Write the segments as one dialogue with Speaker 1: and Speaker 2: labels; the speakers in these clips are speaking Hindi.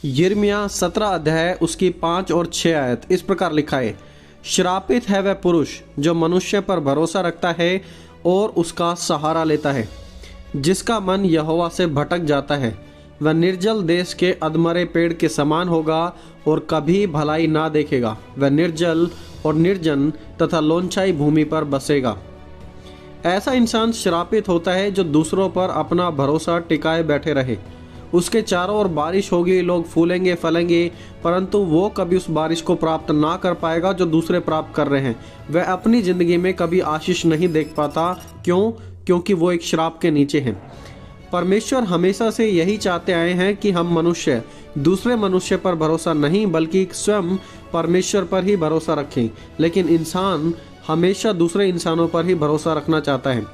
Speaker 1: यिर्मयाह 17 अध्याय उसकी 5 और 6 आयत इस प्रकार लिखा है, श्रापित है वह पुरुष जो मनुष्य पर भरोसा रखता है और उसका सहारा लेता है, जिसका मन यहोवा से भटक जाता है। वह निर्जल देश के अधमरे पेड़ के समान होगा और कभी भलाई ना देखेगा। वह निर्जल और निर्जन तथा लोनछाई भूमि पर बसेगा। ऐसा इंसान श्रापित होता है जो दूसरों पर अपना भरोसा टिकाए बैठे रहे। उसके चारों ओर बारिश होगी, लोग फूलेंगे फलेंगे, परंतु वो कभी उस बारिश को प्राप्त ना कर पाएगा जो दूसरे प्राप्त कर रहे हैं। वह अपनी जिंदगी में कभी आशीष नहीं देख पाता। क्यों? क्योंकि वो एक श्राप के नीचे हैं। परमेश्वर हमेशा से यही चाहते आए हैं कि हम मनुष्य दूसरे मनुष्य पर भरोसा नहीं बल्कि स्वयं परमेश्वर पर ही भरोसा रखें, लेकिन इंसान हमेशा दूसरे इंसानों पर ही भरोसा रखना चाहता है।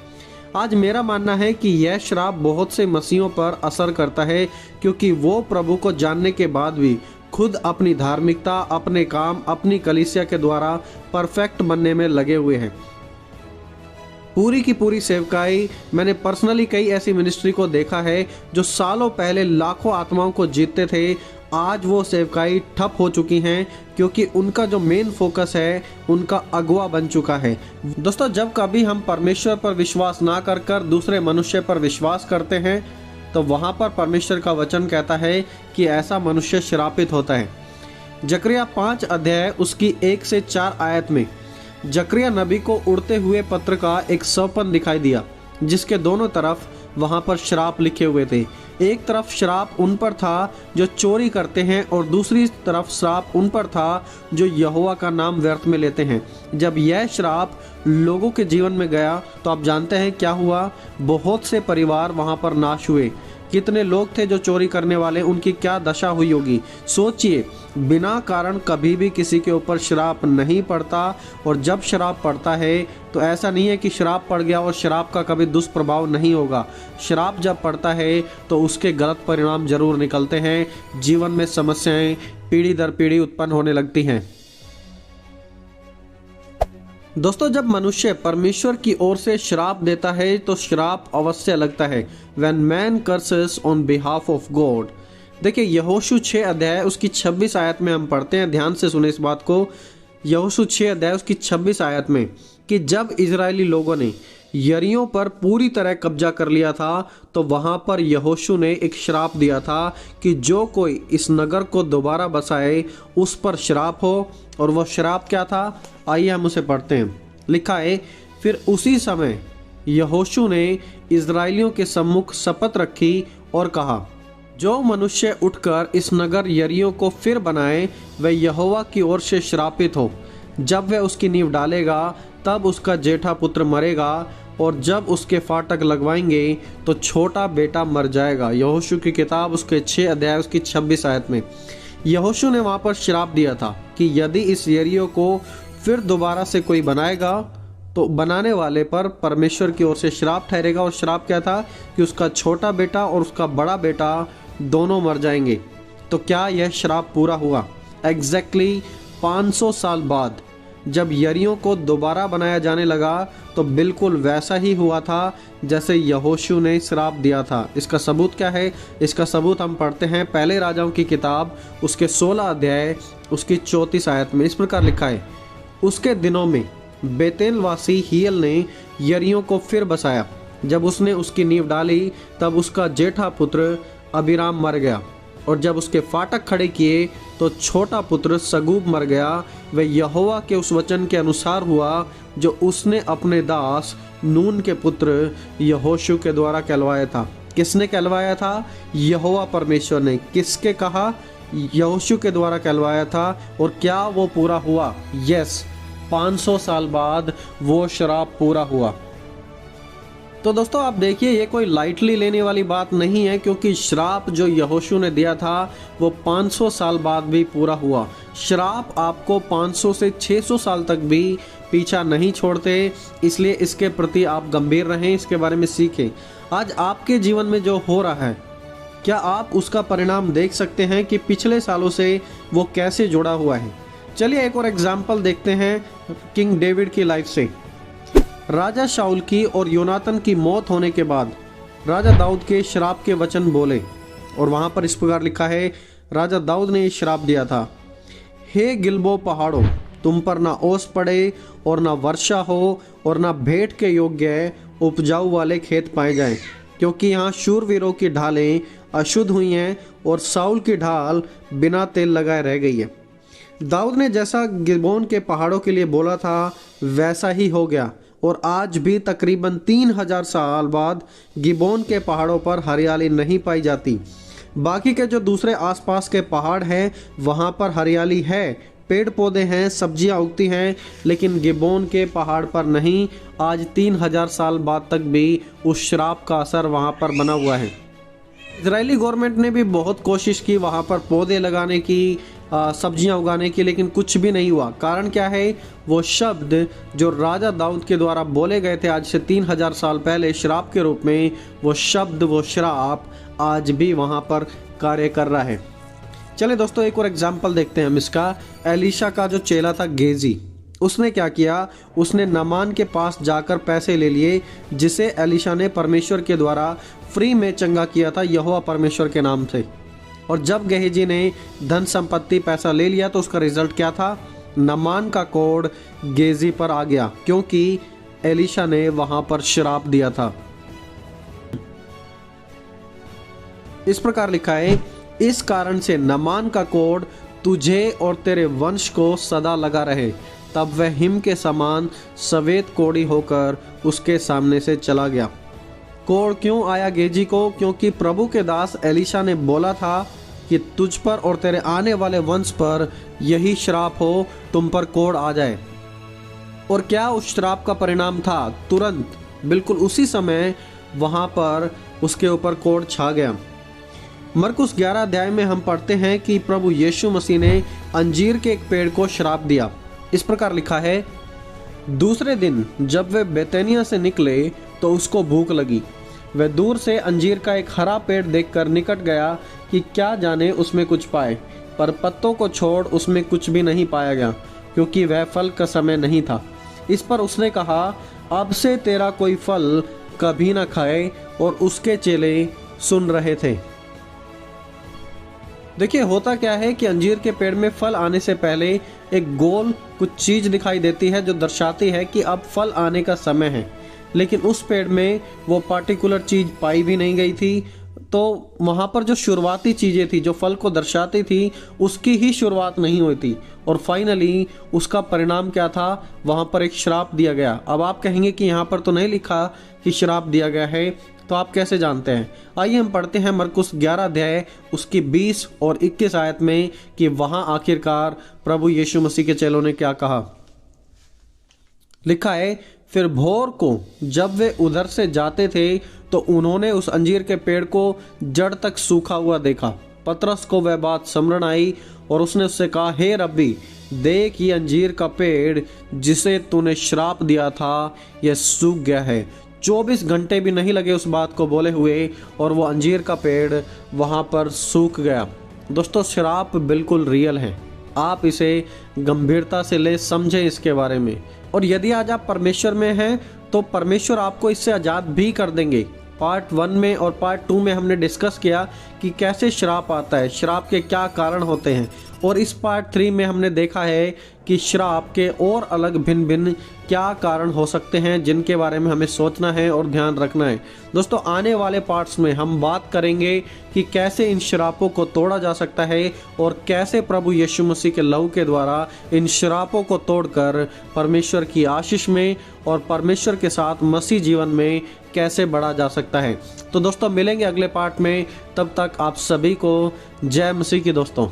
Speaker 1: आज मेरा मानना है कि यह श्राप बहुत से मसीहों पर असर करता है, क्योंकि वो प्रभु को जानने के बाद भी खुद अपनी धार्मिकता, अपने काम, अपनी कलीसिया के द्वारा परफेक्ट बनने में लगे हुए हैं। पूरी की पूरी सेवकाई, मैंने पर्सनली कई ऐसी मिनिस्ट्री को देखा है जो सालों पहले लाखों आत्माओं को जीतते थे। आज वो सेवकाई ठप हो चुकी हैं क्योंकि उनका जो मेन फोकस है उनका अगुआ बन चुका है। दोस्तों, जब कभी हम परमेश्वर पर विश्वास ना कर कर दूसरे मनुष्य पर विश्वास करते हैं तो वहाँ पर परमेश्वर का वचन कहता है कि ऐसा मनुष्य श्रापित होता है। जकरिया 5 अध्याय उसकी 1 से 4 आयत में जकरिया नबी को उड़ते हुए पत्र का एक सौपन दिखाई दिया, जिसके दोनों तरफ वहाँ पर श्राप लिखे हुए थे। एक तरफ श्राप उन पर था जो चोरी करते हैं और दूसरी तरफ श्राप उन पर था जो यहोवा का नाम व्यर्थ में लेते हैं। जब यह श्राप लोगों के जीवन में गया तो आप जानते हैं क्या हुआ? बहुत से परिवार वहाँ पर नाश हुए। कितने लोग थे जो चोरी करने वाले, उनकी क्या दशा हुई होगी। सोचिए, बिना कारण कभी भी किसी के ऊपर श्राप नहीं पड़ता, और जब श्राप पड़ता है तो ऐसा नहीं है कि श्राप पड़ गया और श्राप का कभी दुष्प्रभाव नहीं होगा। श्राप जब पड़ता है तो उसके गलत परिणाम जरूर निकलते हैं। जीवन में समस्याएं पीढ़ी दर पीढ़ी उत्पन्न होने लगती हैं। दोस्तों, जब मनुष्य परमेश्वर की ओर से श्राप देता है तो श्राप अवश्य लगता है। When man curses on behalf of God। देखिए, यहोशू 6 अध्याय उसकी 26 आयत में हम पढ़ते हैं, ध्यान से सुने इस बात को। यहोशू 6 अध्याय उसकी 26 आयत में कि जब इजरायली लोगों ने यरीहो पर पूरी तरह कब्जा कर लिया था तो वहां पर यहोशू ने एक श्राप दिया था कि जो कोई इस नगर को दोबारा बसाए उस पर श्राप हो। और वह श्राप क्या था? आइए हम उसे पढ़ते हैं। लिखा है, फिर उसी समय यहोशू ने इजराइलियों के सम्मुख शपथ रखी और कहा, जो मनुष्य उठकर इस नगर यरीहो को फिर बनाए वह यहोवा की ओर से श्रापित हो। जब वह उसकी नींव डालेगा तब उसका जेठा पुत्र मरेगा, और जब उसके फाटक लगवाएंगे तो छोटा बेटा मर जाएगा। यहोशू की किताब उसके 6 अध्याय उसकी 26 आयत में यहोशू ने वहां पर श्राप दिया था कि यदि इस यरीहो को फिर दोबारा से कोई बनाएगा तो बनाने वाले पर परमेश्वर की ओर से श्राप ठहरेगा। और श्राप क्या था? कि उसका छोटा बेटा और उसका बड़ा बेटा दोनों मर जाएंगे। तो क्या यह श्राप पूरा हुआ? एग्जैक्टली 500 साल बाद जब यरीहो को दोबारा बनाया जाने लगा तो बिल्कुल वैसा ही हुआ था जैसे यहोशू ने श्राप दिया था। इसका सबूत क्या है? इसका सबूत हम पढ़ते हैं पहले राजाओं की किताब उसके 16 अध्याय उसकी 34 आयत में। इस प्रकार लिखा है, उसके दिनों में बेतेल वासी हियल ने यरीहो को फिर बसाया। जब उसने उसकी नींव डाली तब उसका जेठा पुत्र अबीराम मर गया, और जब उसके फाटक खड़े किए तो छोटा पुत्र सगूब मर गया। वह यहोवा के उस वचन के अनुसार हुआ जो उसने अपने दास नून के पुत्र यहोशू के द्वारा कहलवाया था। किसने कहलवाया था? यहोवा परमेश्वर ने। किसके कहा? यहोशू के द्वारा कहलवाया था। और क्या वो पूरा हुआ? यस, 500 साल बाद वो श्राप पूरा हुआ। तो दोस्तों, आप देखिए, ये कोई लाइटली लेने वाली बात नहीं है, क्योंकि श्राप जो यहोशू ने दिया था वो 500 साल बाद भी पूरा हुआ। श्राप आपको 500 से 600 साल तक भी पीछा नहीं छोड़ते, इसलिए इसके प्रति आप गंभीर रहें, इसके बारे में सीखें। आज आपके जीवन में जो हो रहा है, क्या आप उसका परिणाम देख सकते हैं कि पिछले सालों से वो कैसे जुड़ा हुआ है? चलिए एक और एग्जाम्पल देखते हैं किंग डेविड की लाइफ से। राजा शाऊल की और योनातन की मौत होने के बाद राजा दाऊद के श्राप के वचन बोले, और वहाँ पर इस प्रकार लिखा है, राजा दाऊद ने श्राप दिया था, हे गिलबो पहाड़ों, तुम पर ना ओस पड़े और ना वर्षा हो और ना भेंट के योग्य उपजाऊ वाले खेत पाए जाएं, क्योंकि यहाँ शूरवीरों की ढालें अशुद्ध हुई हैं और साउल की ढाल बिना तेल लगाए रह गई है। दाऊद ने जैसा गिबोन के पहाड़ों के लिए बोला था वैसा ही हो गया, और आज भी तकरीबन 3000 साल बाद गिबोन के पहाड़ों पर हरियाली नहीं पाई जाती। बाकी के जो दूसरे आसपास के पहाड़ हैं वहाँ पर हरियाली है, पेड़ पौधे हैं, सब्जियां उगती हैं, लेकिन गिबोन के पहाड़ पर नहीं। आज 3000 साल बाद तक भी उस श्राप का असर वहाँ पर बना हुआ है। इजरायली गवर्नमेंट ने भी बहुत कोशिश की वहाँ पर पौधे लगाने की, सब्जियां उगाने की, लेकिन कुछ भी नहीं हुआ। कारण क्या है? वो शब्द जो राजा दाऊद के द्वारा बोले गए थे आज से 3000 साल पहले श्राप के रूप में, वो शब्द, वो श्राप आज भी वहाँ पर कार्य कर रहा है। चले दोस्तों, एक और एग्जाम्पल देखते हैं हम इसका। एलीशा का जो चेला था गेजी, उसने क्या किया? उसने नामान के पास जाकर पैसे ले लिए, जिसे एलीशा ने परमेश्वर के द्वारा फ्री में चंगा किया था, यहोवा परमेश्वर के नाम से। और जब गेहजी ने धन संपत्ति पैसा ले लिया तो उसका रिजल्ट क्या था? नामान का कोड गेजी पर आ गया, क्योंकि एलीशा ने वहां पर श्राप दिया था। इस प्रकार लिखा है, इस कारण से नामान का कोड तुझे और तेरे वंश को सदा लगा रहे। तब वह हिम के समान सफेद कोड़ी होकर उसके सामने से चला गया। कोड़ क्यों आया गेजी को? क्योंकि प्रभु के दास एलीशा ने बोला था कि तुझ पर और तेरे आने वाले वंश पर यही श्राप हो, तुम पर कोड़ आ जाए। और क्या उस श्राप का परिणाम था? तुरंत, बिल्कुल उसी समय वहां पर उसके ऊपर कोड़ छा गया। मरकुस 11 अध्याय में हम पढ़ते हैं कि प्रभु यीशु मसीह ने अंजीर के एक पेड़ को श्राप दिया। इस प्रकार लिखा है, दूसरे दिन जब वे बेतनिया से निकले तो उसको भूख लगी। वह दूर से अंजीर का एक हरा पेड़ देखकर निकट गया कि क्या जाने उसमें कुछ पाए, पर पत्तों को छोड़ उसमें कुछ भी नहीं पाया गया, क्योंकि वह फल का समय नहीं था। इस पर उसने कहा, अब से तेरा कोई फल कभी न खाए। और उसके चेले सुन रहे थे। देखिए, होता क्या है कि अंजीर के पेड़ में फल आने से पहले एक गोल कुछ चीज दिखाई देती है जो दर्शाती है कि अब फल आने का समय है, लेकिन उस पेड़ में वो पार्टिकुलर चीज पाई भी नहीं गई थी। तो वहाँ पर जो शुरुआती चीज़ें थी जो फल को दर्शाती थी, उसकी ही शुरुआत नहीं हुई थी, और फाइनली उसका परिणाम क्या था? वहाँ पर एक श्राप दिया गया। अब आप कहेंगे कि यहाँ पर तो नहीं लिखा कि श्राप दिया गया है, तो आप कैसे जानते हैं? आइए हम पढ़ते हैं मरकुस 11 अध्याय उसकी 20 और 21 आयत में कि वहाँ आखिरकार प्रभु यीशु मसीह के चेलों ने क्या कहा। लिखा है, फिर भोर को जब वे उधर से जाते थे तो उन्होंने उस अंजीर के पेड़ को जड़ तक सूखा हुआ देखा। पतरस को वह बात समझ आई और उसने उससे कहा, हे रब्बी, देख ये अंजीर का पेड़ जिसे तूने श्राप दिया था, यह सूख गया है। 24 घंटे भी नहीं लगे उस बात को बोले हुए और वो अंजीर का पेड़ वहाँ पर सूख गया। दोस्तों, श्राप बिल्कुल रियल है, आप इसे गंभीरता से ले, समझें इसके बारे में। और यदि आज आप परमेश्वर में हैं तो परमेश्वर आपको इससे आज़ाद भी कर देंगे। पार्ट 1 में और पार्ट 2 में हमने डिस्कस किया कि कैसे श्राप आता है, श्राप के क्या कारण होते हैं, और इस पार्ट 3 में हमने देखा है कि श्राप के और अलग भिन्न भिन्न क्या कारण हो सकते हैं जिनके बारे में हमें सोचना है और ध्यान रखना है। दोस्तों, आने वाले पार्ट्स में हम बात करेंगे कि कैसे इन श्रापों को तोड़ा जा सकता है और कैसे प्रभु यीशु मसीह के लहू के द्वारा इन श्रापों को तोड़कर परमेश्वर की आशीष में और परमेश्वर के साथ मसीह जीवन में कैसे बढ़ा जा सकता है। तो दोस्तों, मिलेंगे अगले पार्ट में, तब तक आप सभी को जय मसीह की दोस्तों।